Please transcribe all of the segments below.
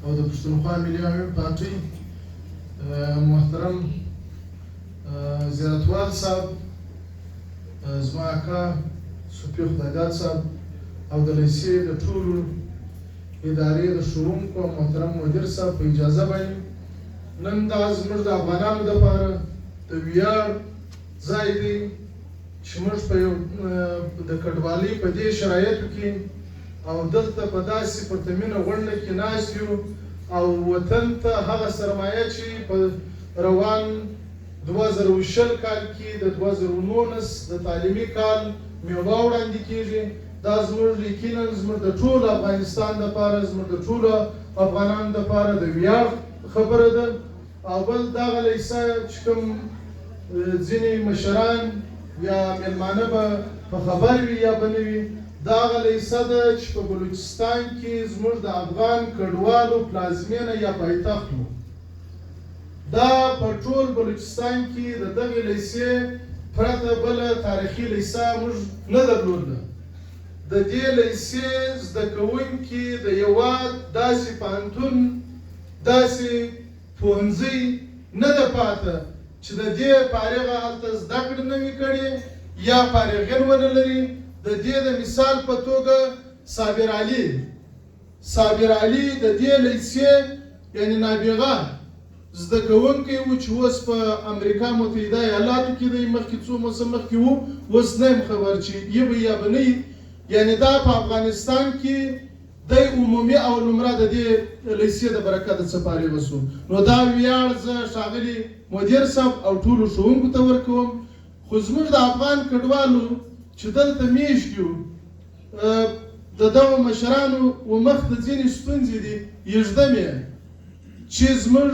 او د پښتونخوا ملي عوامي پارټۍ محترم زیارتوال صاحب، زما اکا صوفي خدایداد صاحب او د لیسې د ټولو ادارې د ښوونکو او محترم مدیر صاحب په اجازه باندې نن دا زموږ د افغانانو دپاره د ویاړ ځای دی چې موږ په یو د کډوالۍ په دې شرایطو کې او دلته په داسې پرتمینه غونډه کې ناست یو او وطن ته هغه سرمایه چې په روان 2020 کال کې د 2019 د تعلیمي کال میوه وړاندې کېږي. دا زموږ یقینا زموږ د ټولو افغانستان دپاره، زموږ د ټولو افغانانو دپاره د ویاړ خبره ده. او بل دغه لیسه چې کوم ځینې مشران یا میلمانه به په خبر وي یا به نه وي، دغه لیسه ده چې په بلوچستان کې زموږ د افغان کډوالو پلازمینه یا پایتخت و. دا په ټول بلوچستان کې د دغې لیسې پرته بله تاریخي لیسه موږ نه درلوده. د دې لیسې زده کوونکي د هېواد داسې پوهنتون، داسې پوهنځی نه ده پاته چې د دې فارغه هلته زده کړې نه وي کړې یا فارغین ونه لري. د دې د مثال په توګه صابر علي د دې لیسې یعنې نابغه زده کوونکی و چې اوس په امریکا متحده ایالاتو کې دی، مخکې څو موسم مخکې و، اوس نه یم خبر چې یه به یا به نه وي. یعنې دا په افغانستان کې د عمومي او نمره د دې لیسې د برکته څه فارغه شو. نو دا ویاړ زه ښاغلي مدیر صاحب او ټولو ښوونکو ته ورکوم. خو زموږ د افغان کډوالو چې دلته میشت یو، د دغو مشرانو و مخ ته ځینې ستونزې دي یږدم یې چې زموږ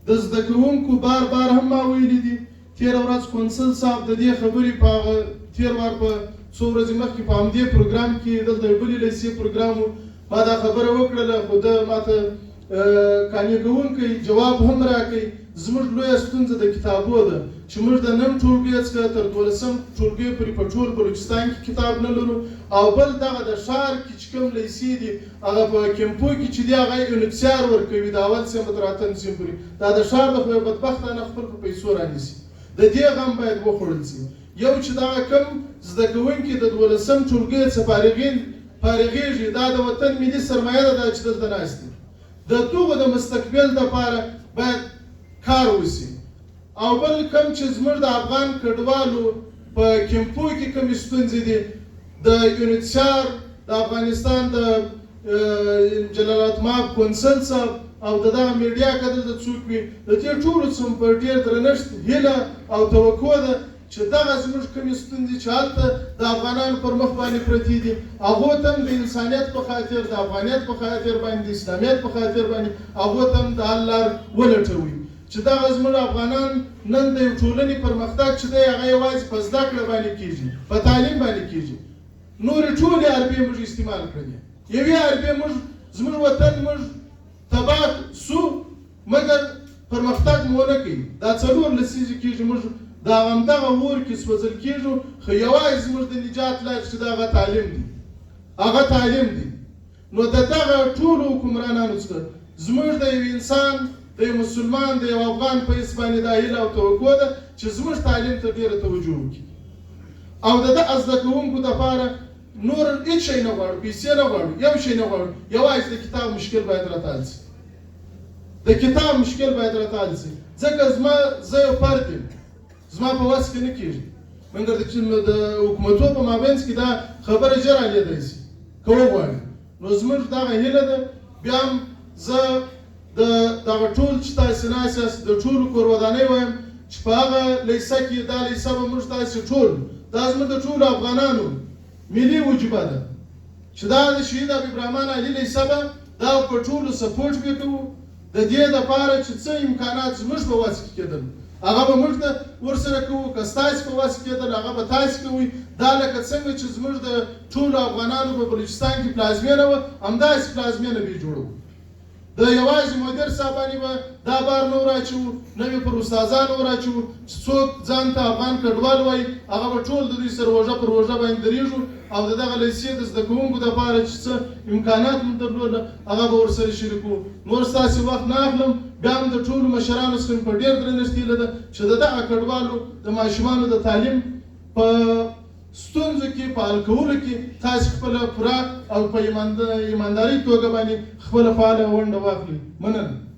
د زده کوونکو بار هم ما ویلي دي. تېره ورځ کونسل صاحب د دې خبرې په هغه تېر وار په څو ورځې مخکې په همدې پروګرام کې دلته یو بلې لیسې پروګرام و، ما دا خبره وکړله، خو ده ماته قانع کوونکی جواب هم راکوي. زموږ لویه ستونزه د کتابو ده چې موږ د نیم ټولګي څخه تر 12 ټولګي پورې په ټول بلوچستان کې کتاب نه لرو. او بل دغه د ښار کې چې کوم لیسې دي هغه په کیمپو کې چې دی هغه یونیسیار ورکوي د اول صنف تر 8 صنف پورې. دا د ښار د خو بدبختانه خپل په پیسو رانیسي. د دې غم باید وخوړل شي. یو چې دغه کم زده کوونکي د 12 ټولګي څخه فارغېږي، دا د وطن ملي سرمایه ده چې دلته ناست دي. د دغو د مستقبل دپاره باید کار وشي. او بل کم چې زموږ د افغان کډوالو په کیمپو کې کومې ستونزې دي، د یونیسیار د افغانستان د جلالت مآب کونسل صاحب او د دغه میډیا که دلته څوک وي، د دې ټولو څخه په ډېر درنښت هیله او توقع ده چې دغه زموږ کومې ستونزې چې هلته د افغانانو پر مخ باندې پرتې دي، هغو ته هم د انسانیت په خاطر، د افغانیت په خاطر باندې، د اسلامیت په خاطر باندې هغو ته هم د حل لار ولټوي. چې دغه زموږ افغانان نن د یو ټولنې پرمختګ چې دی هغه یوازې په زده کړه باندې کېږي، په تعلیم باندې کېږي. نورې ټولې حربې موږ استعمال کړلې، یوې حربې زموږ وطن موږ تباه سو مګر پرمختګ مو ونه کوي. دا 4 لسیزې کېږي موږ دا همدغه اور کې سوځل کېږو، خو یوازې زموږ د نجات لار چې هغه تعلیم دی. نو د دغه ټولو حکمرانانو څخه زموږ د یو انسان، د یو مسلمان، د یو افغان په حیث باندې دا هیله او توقع ده چې زموږ تعلیم ته ډېره توجه وکړي. او د ده زده کوونکو دپاره نور هېڅ شی نه غواړو، پیسې نه غواړو، یو شی نه غواړو، یوازې د کتاب مشکل باید راته حل شي. د کتاب مشکل باید راته حل شي. ځکه زه یو فرد یم، زما په وس کې نه کېږي، مګر د حکومتو په مابینځ کې دا خبره ژر حلېدلی شي که وغواړي. نو زموږ دغه هیله ده. بیا هم زه د دغه ټول چې تاسې ناست یاست د ټولو کور ودانۍ وایم چې په هغه لیسه کې دا لیسه به موږ تاسې ټول، دا زموږ د ټولو افغانانو ملي وجیبه ده چې دا د شهید حبیب الرحمن علي لیسه به دا په ټولو سپورټ به کوو. د دې دپاره چې څه امکانات زموږ په وس کې کېدل هغه به موږ ته ورسره کوو، که ستاسې په وس کې کېدل هغه به تاسې کوئ. دا لکه څنګه چې زموږ د ټولو افغانانو په بلوچستان کې پلازمینه وه، همداسې پلازمینه به یې جوړوو. د د یوازې مدیر صاحب باندې به دا بار نه وراچوو نه به پر استادانو وراچوو چې څوک ځان ته افغان کډوال وایي هغه به ټول د دوی سره روژه پر روژه باندې درېږو او د دغه لیسې د زده کوونکو دپاره چې څه امکانات مو درلوده هغه به ورسره شریکوو. نور ستاسې وخت نه اخلم. بیا هم د ټولو مشرانو څخه مې په ډېر درنښت هیله ده چې د دغه کډوالو د ماشومانو د تعلیم په ستونزو کې په حل کولو کې تاسې خپله پوره او په ایمانداري توګه باندې خپله فعاله ونډه واخلئ. مننه.